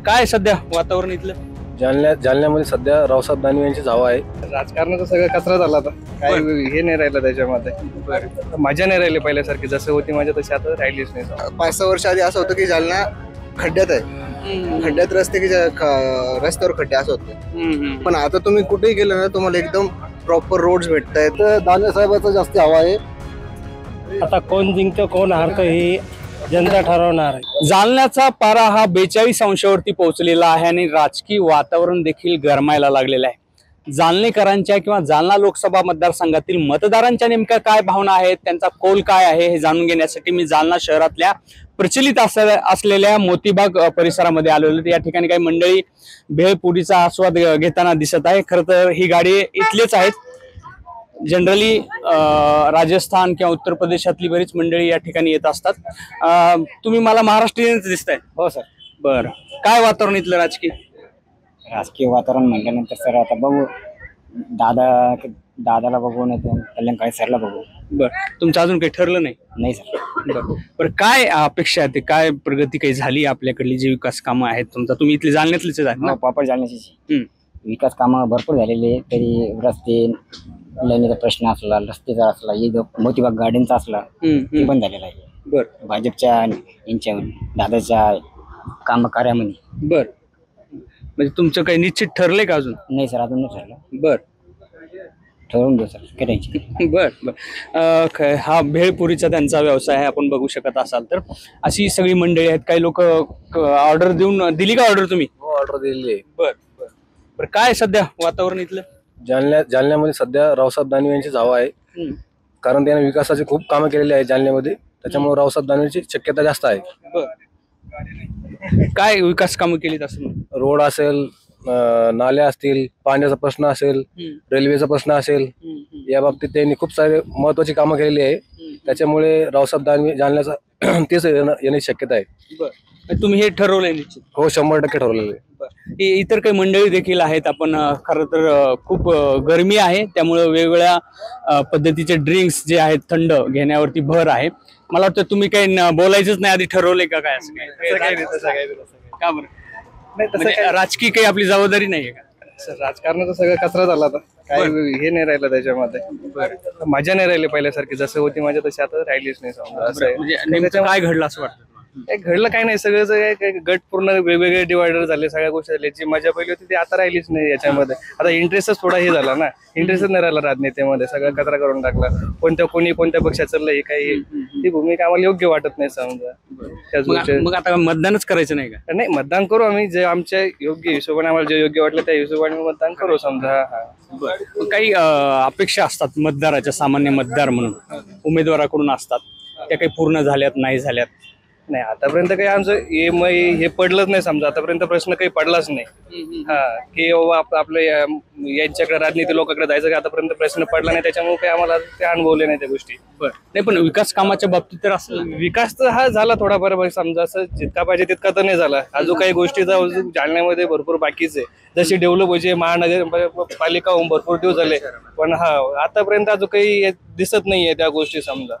काय सध्या वातावरण इथलं? जालन्यामध्ये सध्या रावसाहेब दानवे यांची हवा आहे. राजकारणाचा सगळं कचरा झाला आता, काही हे नाही राहिलं त्याच्यामध्ये, मजा नाही राहिली पहिल्यासारखी. जसं होती मजा तशी आता राहिलीच नाही. 5-6 वर्ष आधी असं होतं की जालना खड्ड्यात आहे, खड्ड्यात रस्ते की रस्त्यावर खड्डे असं होते. पण आता तुम्ही कुठेही गेलं ना तुम्हाला एकदम प्रॉपर रोड्स भेटतायत. दानवे साहेबांचं जास्त हवा आहे. आता कोण जिंकतं कोण हारतं हे जनता ठरवणार आहे. जालन्याचा पारा हा 42 अंशावरती पोहोचलेला आहे आणि राजकीय वातावरण देखील गरमायला लागलेलं आहे. जालनेकरांच्या किंवा जालना लोकसभा मतदारसंघातील मतदारांच्या नेमक्या काय भावना आहेत, त्यांचा कौल काय आहे हे जाणून घेण्यासाठी मी जालना शहरातल्या प्रचलित असलेल्या मोतीबाग परिसरामध्ये आलेलो. या ठिकाणी काही मंडळी भेळपुरीचा आस्वाद घेताना दिसत आहे. खरं तर ही गाडी इथलेच आहेत. जनरली राजस्थान किंवा उत्तर प्रदेशातली बरीच मंडळी या ठिकाणी येत असतात. तुम्ही मला महाराष्ट्रीयनच दिसताय. हो सर. बरं, काय वातावरण इथलं राजकीय वातावरण म्हटल्यानंतर सर आता बघू, दादाला बघू नाही तर कल्याण काळे सरला बघू. बरं, तुमचं अजून काही ठरलं नाही सर. बरं, काय अपेक्षा आहे, काय प्रगती काही झाली आपल्याकडली, जी विकास कामं आहेत तुमचा? तुम्ही इथले जालन्यातलेच आहेत ना? प्रॉपर जालन्याची विकास कामं भरपूर झालेली आहे. तरी रस्ते लाईनीचा प्रश्न असला, रस्त्याचा असला, हे जो मोतीबाग गार्डनचा असला ते पण झालेला आहे. बरं, भाजपच्या यांच्या दादाच्या कार्यामध्ये. बरं, म्हणजे तुमचं काही निश्चित ठरलंय का अजून? नाही सर, अजून नाही ठरलं. बरं, ठरवून घेऊ सर करायची. बर, हा भेळपुरीचा त्यांचा व्यवसाय आहे, आपण बघू शकत असाल तर. अशी सगळी मंडळी आहेत. काही लोक ऑर्डर दिली का ऑर्डर तुम्ही? हो, ऑर्डर दिलेली आहे. बरं, काय सध्या वातावरण इथलं? जालन्यामध्ये सध्या रावसाहेब दानवे यांची हवा आहे. कारण त्याने विकासाचे खूप कामं केलेली आहे जालन्यामध्ये, त्याच्यामुळे रावसाहेब दानवेची शक्यता जास्त आहे. काय विकास कामं केलीत असं? रोड असेल, नाल्या असतील, पाण्याचा प्रश्न असेल, रेल्वेचा प्रश्न असेल, या बाबतीत त्यांनी खूप सारे महत्वाची कामं केलेली आहे. त्याच्यामुळे रावसाहेब दानवे जालन्याचा तेच येण्याची शक्यता आहे. तुम्ही हे ठरवलंय निश्चित? हो, 100% ठरवलेलं आहे. इतर काही मंडळी देखील आहेत. आपण खरं तर खूप गरमी आहे, त्यामुळे वेगवेगळ्या पद्धतीचे ड्रिंक्स जे आहेत थंड घेण्यावरती भर आहे. मला वाटतं तुम्ही काही बोलायचंच नाही, आधी ठरवलंय का काय? असं का बरं? म्हणजे राजकीय काही आपली जबाबदारी नाहीये का? राजकारणाचा सगळं कचरा झाला आता, काही हे नाही राहिलं त्याच्यामध्ये, मजा नाही राहिली पहिल्यासारखी. जसं होती मजा तशी आता राहिलीच नाही. समजा म्हणजे नेमकं काय घडलं असं वाटतं? घडलं काय नाही, सगळं गट पूर्ण वेगवेगळे डिवायडर झाले, सगळ्या गोष्टी झाल्या. जी मजा पहिली होती ती आता राहिलीच नाही याच्यामध्ये. आता इंटरेस्टच थोडा हे झाला ना, इंटरेस्टच नाही राहिला राजनेतेमध्ये. सगळं कचरा करून टाकला. कोणत्या पक्षात चाललंय हे काही, ती भूमिका आम्हाला योग्य वाटत नाही. समजा मग आता मतदानच करायचं नाही का? नाही, मतदान करू आम्ही, जे आमच्या योग्य हिशोबाने आम्हाला जे योग्य वाटलं त्या हिशोबाने मतदान करू. समजा काही अपेक्षा असतात मतदाराच्या, सामान्य मतदार म्हणून उमेदवाराकडून असतात, त्या काही पूर्ण झाल्यात नाही झाल्यात? नाही, आतापर्यंत काही आमचं हे पडलंच नाही. समजा आतापर्यंत प्रश्न काही पडलाच नाही. की आपलं यांच्याकडे राजनीती लोकांकडे जायचं काही आतापर्यंत प्रश्न पडला नाही. त्याच्यामुळे काही आम्हाला ते अनुभवले नाही त्या गोष्टी. नाही, पण विकास कामाच्या बाबतीत तर असं विकास तर हा झाला थोडाफार. समजा असं जितका पाहिजे तितका तर नाही झाला. अजून काही गोष्टीचा जालन्यामध्ये भरपूर बाकीच आहे. जशी डेव्हलप व्हायची, महानगरपालिका भरपूर दिवस झाले, पण आतापर्यंत अजून काही दिसत नाहीये त्या गोष्टी. समजा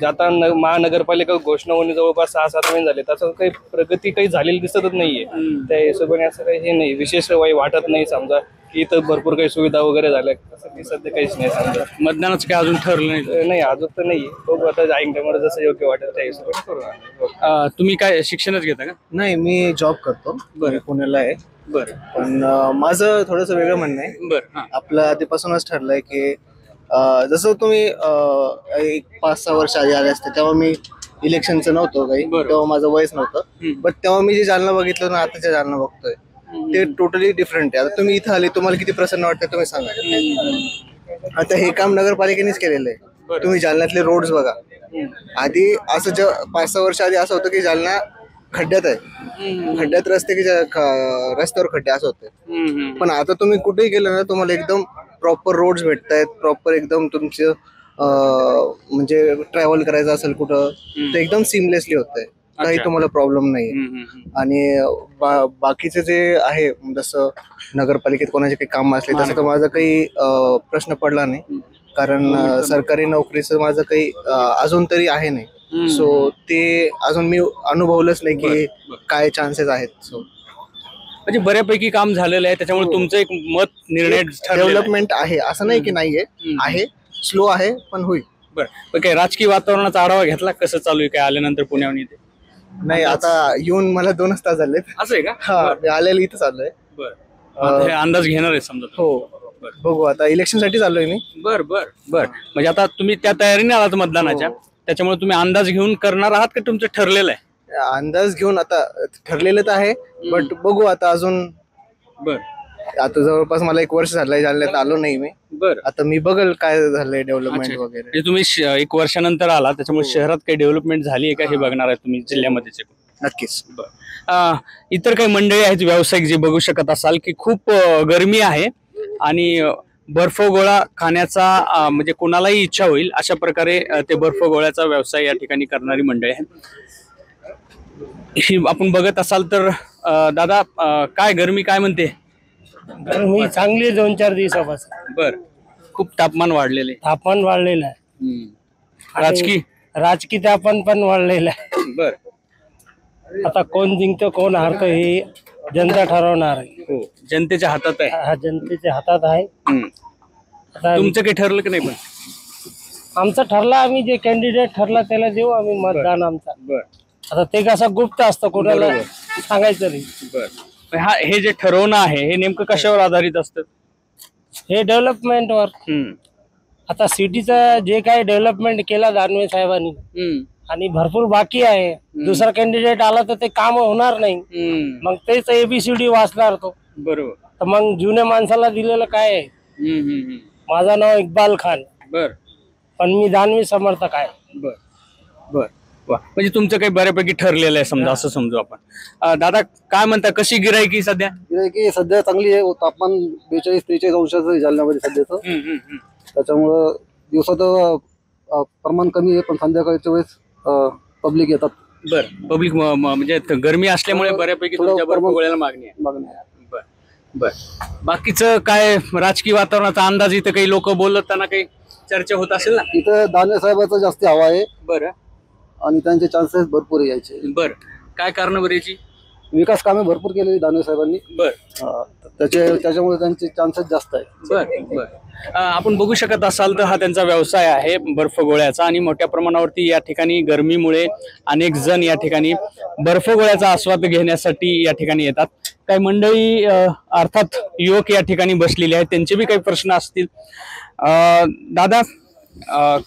आता महानगरपालिका घोषणा होणे जवळपास 6-7 महिने झाले, तसं काही प्रगती काही झालेली दिसतच नाहीये. त्या हिशोबाने असं काही हे नाही, विशेष वाटत नाही. समजा की इथं भरपूर काही सुविधा वगैरे झाल्या, तसं सध्या काहीच नाही. समजा मतदानाचं काही अजून ठरलं नाही, अजून तर नाही. बघू आता टायमाला जसं योग्य वाटेल त्या हिशोबाने करू. तुम्ही काय शिक्षणच घेता का? नाही, मी जॉब करतो. बरं, पुण्याला आहे. बरं, पण माझं थोडंसं वेगळं म्हणणं आहे. बरं, आपलं आधीपासूनच ठरलंय की जसं तुम्ही 5-6 वर्ष आधी आले असते तेव्हा मी इलेक्शनचं नव्हतं काही, तेव्हा माझं वयच नव्हतं. बट तेव्हा मी जे जालना बघितलं ना, आता जे जालना बघतोय ते टोटली डिफरंट आहे. आता तुम्ही इथं आले, तुम्हाला किती प्रसन्न वाटतं तुम्ही सांगा. आता हे काम नगरपालिकेनेच केलेलं आहे. तुम्ही जालन्यातले रोड्स बघा. आधी असं 5-6 वर्ष आधी असं होतं की जालना खड्ड्यात आहे, खड्ड्यात रस्ते की रस्त्यावर खड्डे असं होते. पण आता तुम्ही कुठेही गेलं ना तुम्हाला एकदम प्रॉपर रोड्स भेटतायत. प्रॉपर एकदम तुमचं म्हणजे ट्रॅव्हल करायचं असेल कुठं तर एकदम सिमलेसली होतंय. काही तुम्हाला प्रॉब्लेम नाही. आणि बाकीचे जे आहे, जसं नगरपालिकेत कोणाचे काही काम असले तसं तर माझा काही प्रश्न पडला नाही. कारण सरकारी नोकरीचं माझं काही अजून तरी आहे नाही. सो ते अजून मी अनुभवलंच नाही की काय चान्सेस आहेत. सो म्हणजे बऱ्यापैकी काम झालेलं आहे, त्याच्यामुळे तुमचं एक मत निर्णय ठरलेला आहे. डेव्हलपमेंट आहे असं नाही की नाहीये, आहे स्लो आहे पण होईल. बरं, पण काय राजकीय वातावरणाचा आढावा घेतला, कसं चालू आहे काय आल्यानंतर पुण्याहून इथे? नाही आता येऊन मला 2च तास झालेत. असं आहे का? हा मी आलेलं इथं चाललोय. बरं, आता हे अंदाज घेणार आहे समजा तुम्ही? हो बघू आता इलेक्शन साठी चाललोय मी. बर बर बर, म्हणजे आता तुम्ही त्या तयारीने आलात मतदानाच्या, त्याच्यामुळे तुम्ही अंदाज घेऊन करणार आहात का तुमचं ठरलेलं आहे? अंदाज घेऊन आता ठरलेलं तर आहे, बट बघू आता अजून. बर आता जवळपास मला 1 वर्ष झालंय जालन्यात आलो नाही मी. बर, आता मी बघल काय झालंय डेव्हलपमेंट वगैरे. म्हणजे तुम्ही 1 वर्षानंतर आला, त्याच्यामुळे शहरात काही डेव्हलपमेंट झाली आहे का हे बघणार आहे तुम्ही जिल्ह्यामध्येच? नक्कीच. इतर काही मंडळी आहेत व्यावसायिक, जे बघू शकत असाल की खूप गरमी आहे आणि बर्फ गोळा खाण्याचा म्हणजे कोणालाही इच्छा होईल अशा प्रकारे ते बर्फ गोळ्याचा व्यवसाय या ठिकाणी करणारी मंडळी आहे. ही आपण बघत असाल तर दादा, काय गरमी काय म्हणते? मी चांगली 2-4 दिवसापासून. बर, खूप तापमान वाढलेले. तापमान वाढलेलं आहे. राजकीय राजकीय तापमान पण वाढलेलं आहे. बर, आता कोण जिंकतो कोण हारतो हे जनता ठरवणार आहे. हो, जनतेच्या हातात आहे. हा जनतेच्या हातात आहे. आता तुमचं काही ठरलं की नाही? पण आमचं ठरलं, आम्ही जे कॅन्डिडेट ठरला त्याला देऊ आम्ही मतदान आमचा. बर आता ते कसं गुप्त असतं, कोणाला सांगायचं नाही. बर, हे जे ठरवणं आहे हे नेमकं कशावर आधारित असतं? हे डेव्हलपमेंटवर. आता सिटीचं जे काही डेव्हलपमेंट केला दानवे साहेबांनी आणि भरपूर बाकी आहे, दुसरा कॅन्डिडेट आला तर ते काम होणार नाही. मग तेच ABCD वाचणार तो. बरोबर. तर मग जुन्या माणसाला दिलेलं काय आहे? माझं नाव इक्बाल खान. बर, पण मी दानवी समर्थक आहे. बर बर, वा, म्हणजे तुमचं काही बऱ्यापैकी ठरलेलं आहे समजा, असं समजू आपण. दादा काय म्हणता, कशी गिरायकी सध्या? गिरायकी सध्या चांगली आहे. तापमान 42-43 अंशाचं आहे जालन्यामध्ये सध्याचं. त्याच्यामुळं दिवसात प्रमाण कमी आहे, पण संध्याकाळच्या वेळेस पब्लिक येतात. बर, पब्लिक म्हणजे गरमी असल्यामुळे बऱ्यापैकी तुमच्या बर्फ गोळ्याला मागणी आहे. बर बर, बाकीचं काय राजकीय वातावरणाचा अंदाज? इथं काही लोक बोलताना काही चर्चा होत असेल ना? इथं दानवे साहेबांचं जास्त हवा आहे बरं, आणि त्यांचे चान्सेस भरपूर यायचे. बर, काय कारण बरं याची? विकास कामे भरपूर केलेली दानवे साहेबांनी. बर, त्याच्यामुळे त्यांचे चान्सेस जास्त आहेत. बर बर, आपण बघू शकत असाल तर हा त्यांचा व्यवसाय आहे बर्फ गोळ्याचा, आणि मोठ्या प्रमाणावरती या ठिकाणी गरमीमुळे अनेक जण या ठिकाणी बर्फ गोळ्याचा आस्वाद घेण्यासाठी या ठिकाणी येतात. काही मंडळी अर्थात युवक या ठिकाणी बसलेले आहेत, त्यांचे बी काही प्रश्न असतील. दादा,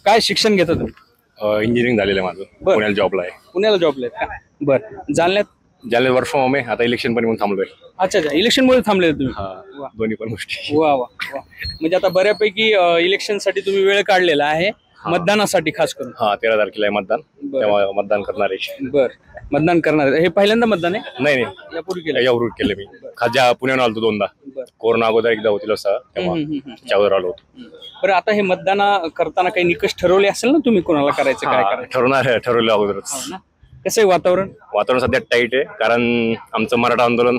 काय शिक्षण घेतात तुम्ही? इंजिनिअरिंग झालेलं आहे माझं. पुण्याला जॉबला आहे. पुण्याला जॉबला आहेत का? बर, जालन्यात वर्क फ्रॉम होम आहे. आता इलेक्शन पण येऊन थांबलोय. अच्छा अच्छा, इलेक्शन मुळे थांबले तुम्ही? हा, दोन्ही पण गोष्टी. वा वा वा, म्हणजे आता बऱ्यापैकी इलेक्शन साठी तुम्ही वेळ काढलेला आहे, मतदानासाठी खास करून. हा, 13 तारखेला आहे मतदान, तेव्हा मतदान करणार आहे. बर, मतदान करणार आहे. हे पहिल्यांदा मतदान आहे? नाही, यापूर्वी केलं? यावर केलं मी. खाज्या पुण्याला आलो 2दा. कोरोना अगोदर एकदा होतील असं, तेव्हा त्यावर आलो होतो. बरं, आता हे मतदान करताना काही निकष ठरवले असेल ना तुम्ही, कोणाला करायचं काय करायचं? ठरवलं अगोदरच. कसं आहे वातावरण? वातावरण सध्या टाईट आहे, कारण आमचं मराठा आंदोलन,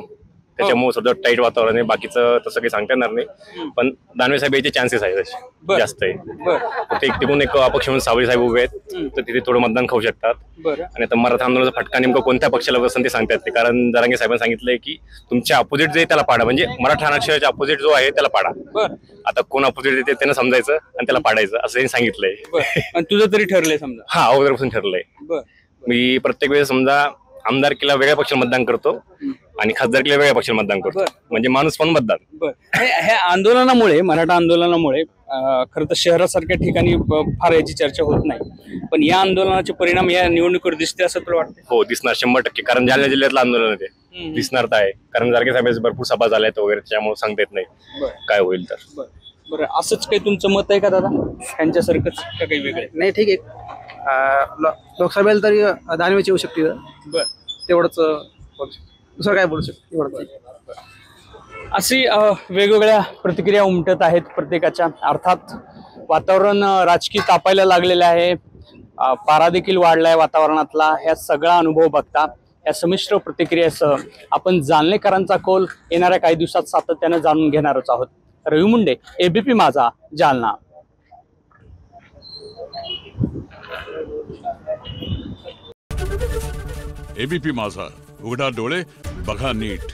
त्याच्यामुळे सध्या टाईट वातावरण आहे. बाकीचं तसं काही सांगता येणार नाही, पण दानवे साहेब याचे चान्सेस आहेत जास्त आहे. तिकडून एक अपक्ष म्हणून सावळी साहेब उभे आहेत, तर तिथे थोडं मतदान खाऊ शकतात. आणि आता मराठा आंदोलनाचा फटका नेमका कोणत्या पक्षाला बसन ते सांगता येते, कारण जरांगे साहेबांनी सांगितलंय की तुमच्या अपोजिट जे त्याला पाडा, म्हणजे मराठा आरक्षणाच्या अपोजिट जो आहे त्याला पाडा. आता कोण अपोजिट येते त्यांना समजायचं आणि त्याला पाडायचं, असं त्यांनी सांगितलंय. तुझं तरी ठरलंय समजा? हा, अगोदरपासून ठरलंय. मी प्रत्येक वेळेस समजा आमदारकीला वेगळ्या पक्षाला मतदान करतो आणि खासदारकीला वेगळ्या पक्षाला मतदान करतो, म्हणजे माणूस पण मतदान. हे आंदोलनामुळे, मराठा आंदोलनामुळे खरं तर शहरासारख्या ठिकाणी फार याची चर्चा होत नाही, पण या आंदोलनाचे परिणाम या निवडणुकीवर दिसते असं तुला वाटतं? हो, दिसणार 100%, कारण जालना जिल्ह्यातलं आंदोलन आहे, दिसणार तर आहे. कारण जारगे साहेबांचे भरपूर सभा झाल्यात वगैरे, त्याच्यामुळे सांगता येत नाही काय होईल. तर बरं, असंच काही तुमचं मत आहे का दादा, त्यांच्यासारखंच का काही वेगळे? नाही, ठीक आहे. लोकसभेला तरी दानवेची येऊ शकते. बर, तेवढंच, दुसरं काय बोलू शकतो एवढं. अशी वेगवेगळ्या प्रतिक्रिया उमटत आहेत प्रत्येकाच्या. अर्थात वातावरण राजकीय तापायला लागलेलं आहे, पारा देखील वाढलाय वातावरणातला. ह्या सगळा अनुभव बघता या संमिश्र प्रतिक्रियेसह आपण जालनेकरांचा कौल येणाऱ्या काही दिवसात सातत्याने जाणून घेणारच आहोत. रवी मुंडे, ABP माझा, जालना. ABP माझा, उघडा डोळे बघा नीट.